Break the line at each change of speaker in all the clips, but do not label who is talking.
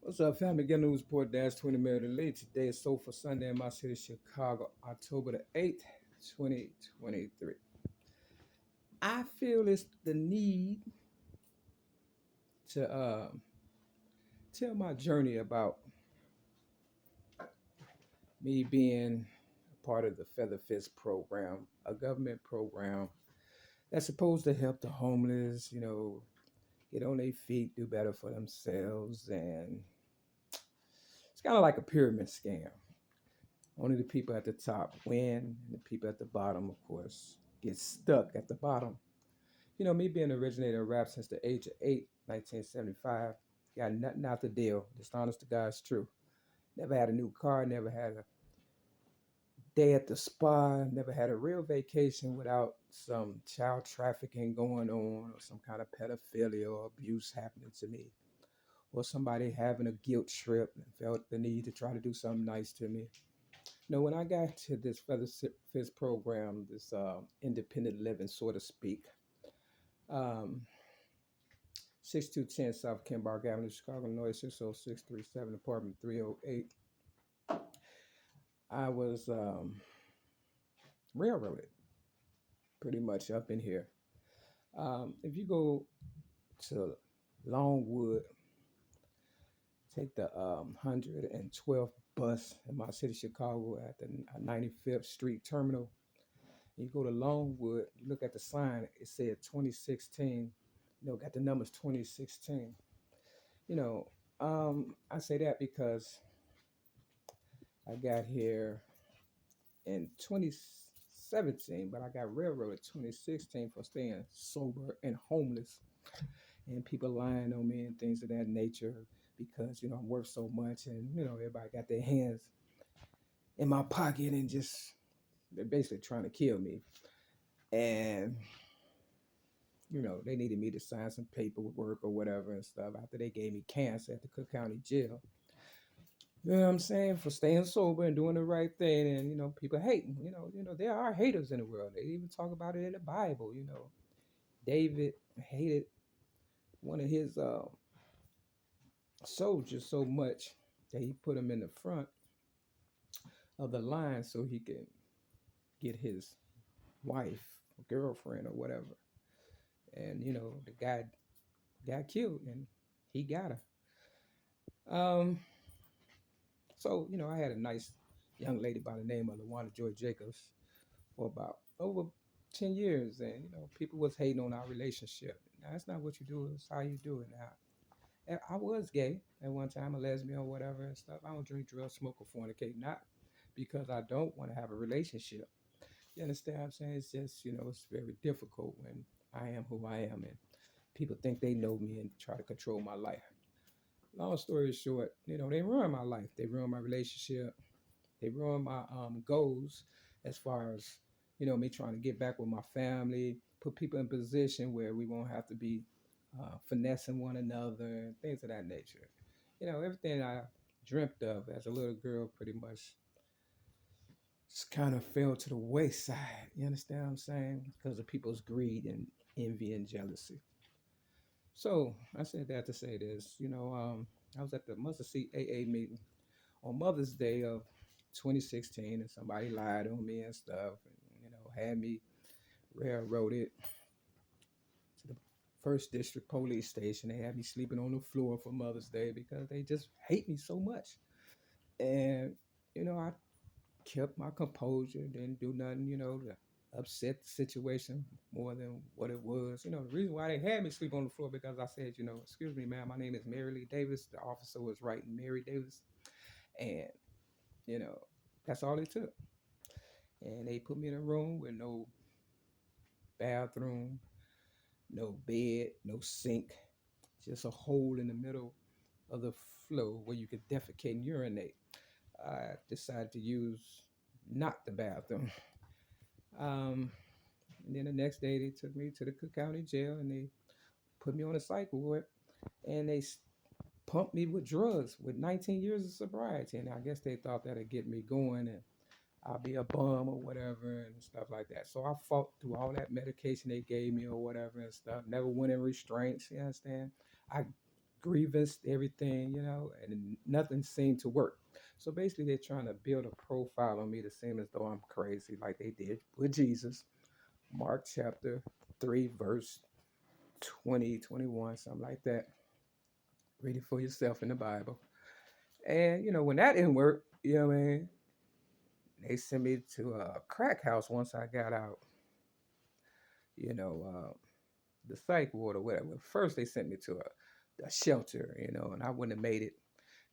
What's up, family? Get news report dash 20 minutes late. Today is for Sunday in my city, Chicago, October the 8th, 2023. I feel it's the need to tell my journey about me being a part of the Feather Fist program, a government program that's supposed to help the homeless, get on their feet, do better for themselves. And it's kind of like a pyramid scam. Only the people at the top win, and the people at the bottom, of course, get stuck at the bottom. Me being an originator of rap since the age of 8, 1975, got nothing out the deal. Just honest to God's truth. Never had a new car, never had a day at the spa, never had a real vacation without some child trafficking going on or some kind of pedophilia or abuse happening to me. Or somebody having a guilt trip and felt the need to try to do something nice to me. When I got to this Feather Fist program, this independent living, so to speak, um, 6210 South Kenbark Avenue, Chicago, Illinois, 60637, apartment 308, I was railroaded pretty much up in here. If you go to Longwood, take the 112th bus in my city, Chicago, at the 95th Street Terminal. You go to Longwood, you look at the sign, it said 2016, got the numbers 2016. You know, I say that because I got here in 2017, but I got railroaded 2016 for staying sober and homeless and people lying on me and things of that nature because, I'm worth so much and, everybody got their hands in my pocket and just, they're basically trying to kill me. And they needed me to sign some paperwork or whatever and stuff after they gave me cancer at the Cook County Jail. You know what I'm saying? For staying sober and doing the right thing. And, people hating. There are haters in the world. They even talk about it in the Bible. David hated one of his soldiers so much that he put him in the front of the line so he could get his wife, girlfriend, or whatever. And, the guy got killed and he got her. I had a nice young lady by the name of LaWanda Joy Jacobs for about over 10 years. And, people was hating on our relationship. Now, that's not what you do, it's how you do it now. And I was gay at one time, a lesbian or whatever and stuff. I don't drink, drugs, smoke, or fornicate, not because I don't want to have a relationship. You understand what I'm saying? It's just, it's very difficult when I am who I am and people think they know me and try to control my life. Long story short, they ruined my life. They ruined my relationship. They ruined my goals as far as, me trying to get back with my family, put people in position where we won't have to be finessing one another and things of that nature. Everything I dreamt of as a little girl pretty much just kind of fell to the wayside. You understand what I'm saying? Because of people's greed and envy and jealousy. So I said that to say this. I was at the Mustard Seed AA meeting on Mother's Day of 2016, and somebody lied on me and stuff, and had me railroaded to the first district police station. They had me sleeping on the floor for Mother's Day because they just hate me so much. And I kept my composure, didn't do nothing, to upset the situation more than what it was. The reason why they had me sleep on the floor because I said, excuse me, ma'am, my name is Mary Lee Davis. The officer was writing Mary Davis. And, you know, that's all it took. And they put me in a room with no bathroom, no bed, no sink, just a hole in the middle of the floor where you could defecate and urinate. I decided to use not the bathroom. And then the next day they took me to the Cook County Jail and they put me on a psych ward and they pumped me with drugs with 19 years of sobriety. And I guess they thought that'd get me going and I'll be a bum or whatever and stuff like that. So I fought through all that medication they gave me or whatever and stuff. Never went in restraints, you understand? I grievance, everything, you know, and nothing seemed to work. So basically, they're trying to build a profile on me to seem as though I'm crazy, like they did with Jesus. Mark chapter 3, verse 20, 21, something like that. Read it for yourself in the Bible. And, you know, when that didn't work, you know what I mean? They sent me to a crack house once I got out, you know, the psych ward or whatever. First, they sent me to a shelter, you know, and I wouldn't have made it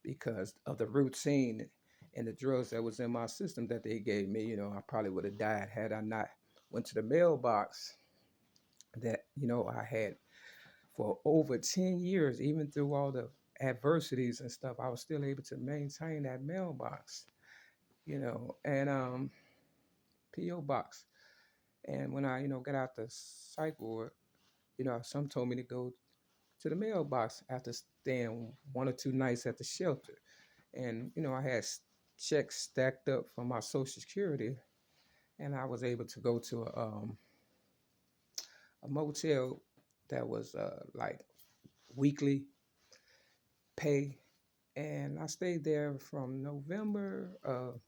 because of the routine and the drugs that was in my system that they gave me. You know, I probably would have died had I not went to the mailbox that, you know, I had for over 10 years, even through all the adversities and stuff. I was still able to maintain that mailbox, you know, and PO box. And when I, you know, got out the psych ward, you know, some told me to go to the mailbox after staying 1 or 2 nights at the shelter. And, you know, I had checks stacked up for my Social Security, and I was able to go to a motel that was like weekly pay. And I stayed there from November of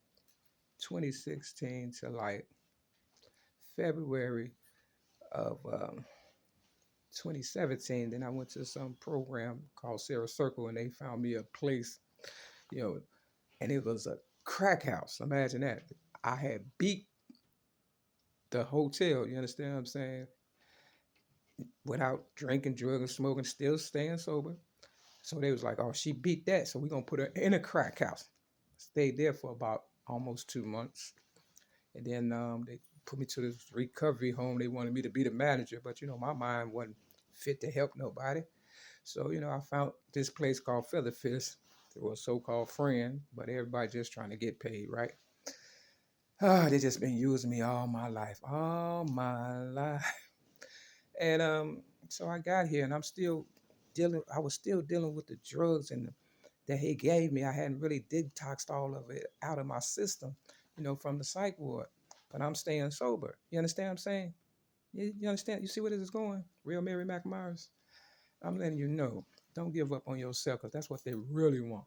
2016 to like February of 2017. Then I went to some program called Sarah Circle, and they found me a place, you know, and it was a crack house. Imagine that. I had beat the hotel, you understand what I'm saying? Without drinking, drugging, smoking, still staying sober. So they was like, oh, she beat that. So we're going to put her in a crack house. Stayed there for about almost 2 months. And then they put me to this recovery home. They wanted me to be the manager, but, you know, my mind wasn't fit to help nobody. So, you know, I found this place called Featherfist through a so-called friend, but everybody just trying to get paid, right? They just been using me all my life. And so I got here, and I'm still dealing. I was still dealing with the drugs that he gave me. I hadn't really detoxed all of it out of my system, you know, from the psych ward. But I'm staying sober. You understand what I'm saying? You understand? You see where this is going? Real Mary McMyers. I'm letting you know. Don't give up on yourself, because that's what they really want.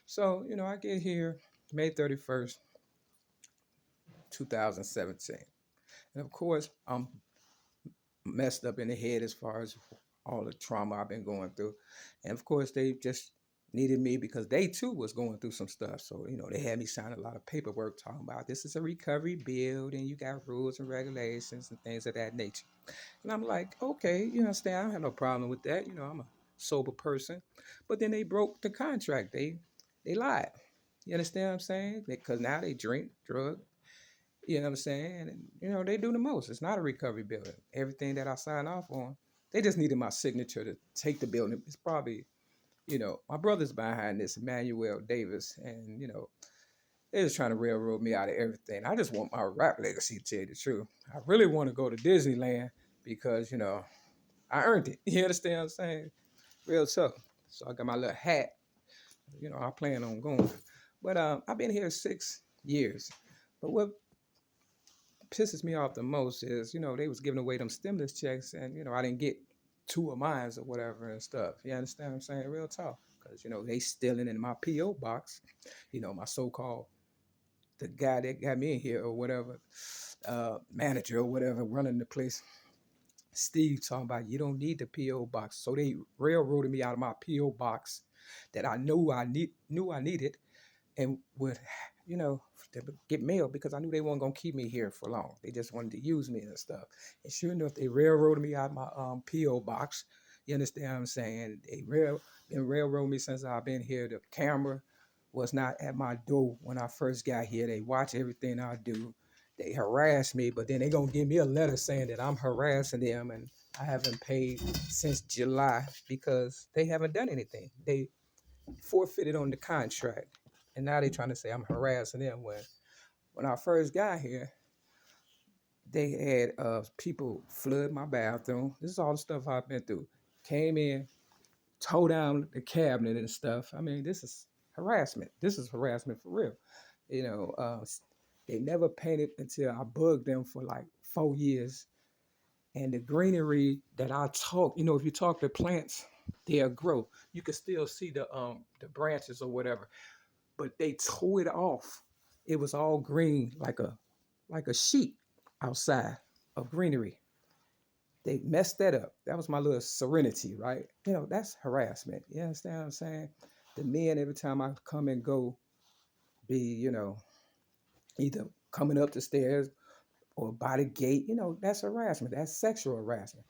So, you know, I get here May 31st, 2017. And of course, I'm messed up in the head as far as all the trauma I've been going through. And of course, they just needed me because they too was going through some stuff. So, you know, they had me sign a lot of paperwork talking about this is a recovery build and you got rules and regulations and things of that nature. And I'm like, okay, you understand, I don't have no problem with that. You know, I'm a sober person. But then they broke the contract. They lied. You understand what I'm saying? Because now they drink, drug, you know what I'm saying? And, you know, they do the most. It's not a recovery building. Everything that I signed off on, they just needed my signature to take the building. It's probably, you know, my brother's behind this, Emmanuel Davis, and, you know, they're just trying to railroad me out of everything. I just want my rap legacy, to tell you the truth. I really want to go to Disneyland because, you know, I earned it. You understand what I'm saying? Real tough. So I got my little hat. You know, I plan on going. But I've been here 6 years. But what pisses me off the most is, you know, they was giving away them stimulus checks, and, you know, I didn't get two of mine or whatever and stuff. You understand what I'm saying? Real talk. Because, you know, they stealing in my P.O. box, you know, my so-called, the guy that got me in here or whatever, manager or whatever running the place, Steve, talking about you don't need the P.O. box. So they railroaded me out of my P.O. box that I knew I needed, and would, you know, to get mail because I knew they weren't gonna keep me here for long. They just wanted to use me and stuff. And sure enough, they railroaded me out of my PO box. You understand what I'm saying? They been railroading me since I've been here. The camera was not at my door when I first got here. They watch everything I do. They harass me, but then they gonna give me a letter saying that I'm harassing them, and I haven't paid since July because they haven't done anything. They forfeited on the contract. And now they're trying to say I'm harassing them when I first got here, they had people flood my bathroom. This is all the stuff I've been through. Came in, tore down the cabinet and stuff. I mean, this is harassment. This is harassment for real. You know, they never painted until I bugged them for like 4 years. And the greenery that I talk, you know, if you talk to plants, they'll grow. You can still see the branches or whatever, but they tore it off. It was all green like a sheet outside of greenery. They messed that up. That was my little serenity, right? That's harassment. You understand what I'm saying? The men, every time I come and go, be, either coming up the stairs or by the gate, that's harassment. That's sexual harassment.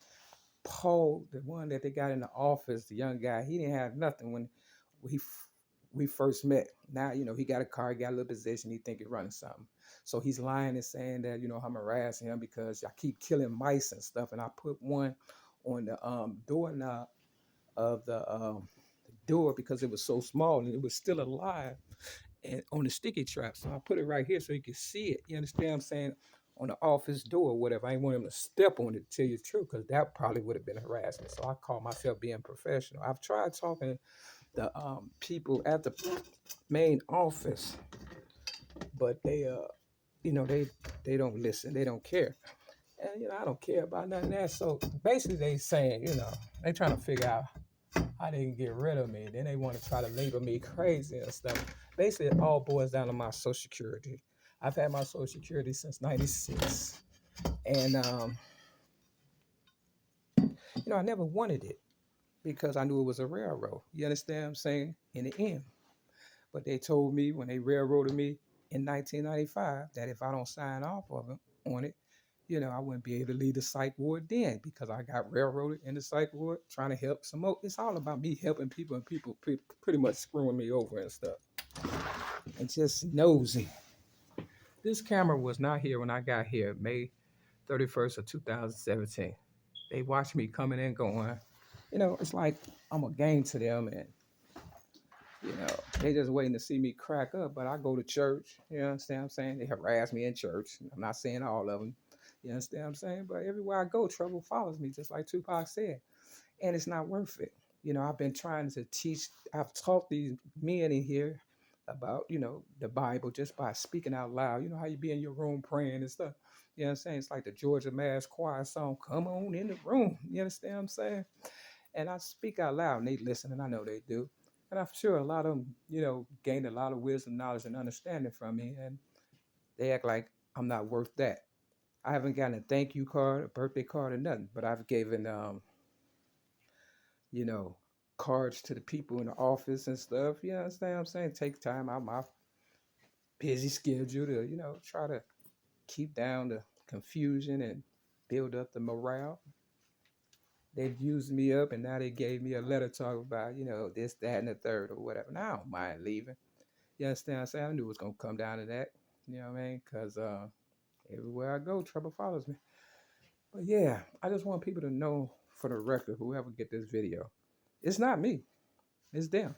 Paul, the one that they got in the office, the young guy, he didn't have nothing when we we first met. Now, he got a car, he got a little position, he think he's running something. So he's lying and saying that, I'm harassing him because I keep killing mice and stuff. And I put one on the doorknob of the door because it was so small and it was still alive and on the sticky trap. So I put it right here so you can see it. You understand what I'm saying? On the office door or whatever. I ain't want him to step on it, to tell you the truth, because that probably would have been harassment. So I call myself being professional. I've tried talking to the people at the main office, but they don't listen. They don't care. And I don't care about none of that. So basically they saying, they trying to figure out how they can get rid of me. Then they want to try to label me crazy and stuff. Basically, it all boils down to my Social Security. I've had my Social Security since '96, and I never wanted it because I knew it was a railroad. You understand what I'm saying? In the end, but they told me when they railroaded me in 1995 that if I don't sign off of it on it, I wouldn't be able to leave the psych ward then because I got railroaded in the psych ward trying to help some more. It's all about me helping people and people pretty much screwing me over and stuff. And just nosy. This camera was not here when I got here, May 31st of 2017. They watched me coming and going. It's like I'm a game to them, and they just waiting to see me crack up. But I go to church. You understand what I'm saying? They harass me in church. I'm not saying all of them. You understand what I'm saying? But everywhere I go, trouble follows me, just like Tupac said. And it's not worth it. I've been trying to teach, I've taught these men in here about, the Bible just by speaking out loud. How you be in your room praying and stuff. You know what I'm saying? It's like the Georgia Mass Choir song, "Come on in the room." You understand what I'm saying? And I speak out loud and they listen, and I know they do. And I'm sure a lot of them, gained a lot of wisdom, knowledge, and understanding from me. And they act like I'm not worth that. I haven't gotten a thank you card, a birthday card, or nothing, but I've given, you know, cards to the people in the office and stuff. You understand what I'm saying? Take time out my busy schedule to, try to keep down the confusion and build up the morale. They've used me up and now they gave me a letter talking about, this, that, and the third or whatever. Now I don't mind leaving. You understand what I'm saying? I knew it was going to come down to that. You know what I mean? Because everywhere I go, trouble follows me. But yeah, I just want people to know for the record, whoever get this video, it's not me. It's them.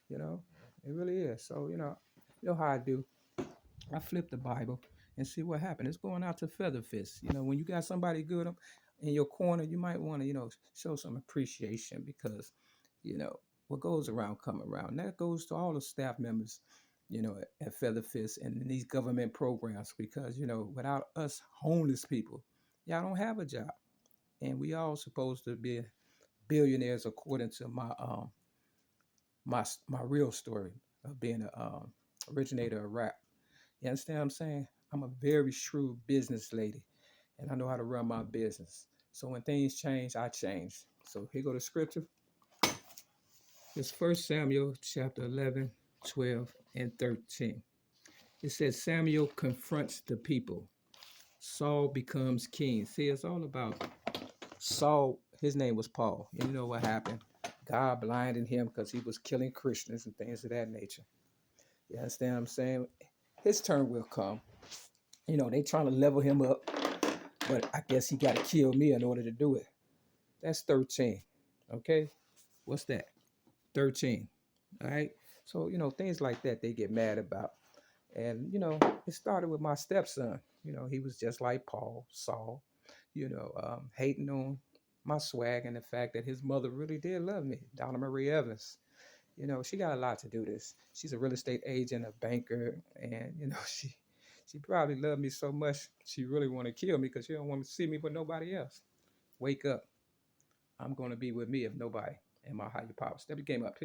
You know, it really is. So, you know how I do. I flip the Bible and see what happened. It's going out to Featherfist. When you got somebody good in your corner, you might want to, show some appreciation because, what goes around come around. And that goes to all the staff members, at Featherfist and in these government programs because, without us homeless people, y'all don't have a job. And we all supposed to be billionaires according to my real story of being a originator of rap. You understand what I'm saying? I'm a very shrewd business lady, and I know how to run my business. So when things change, I change. So here go the scripture. It's 1 Samuel chapter 11, 12, and 13. It says Samuel confronts the people. Saul becomes king. See, it's all about Saul. His name was Paul. You know what happened? God blinded him because he was killing Christians and things of that nature. You understand what I'm saying? His turn will come. They trying to level him up, but I guess he got to kill me in order to do it. That's 13. Okay? What's that? 13. All right? So, things like that they get mad about. And, it started with my stepson. He was just like Paul, Saul, hating on my swag and the fact that his mother really did love me, Donna Marie Evans. She got a lot to do this. She's a real estate agent, a banker, and she probably loved me so much she really want to kill me because she don't want to see me with nobody else. Wake up. I'm gonna be with me if nobody. and my higher power. Step your game up, please.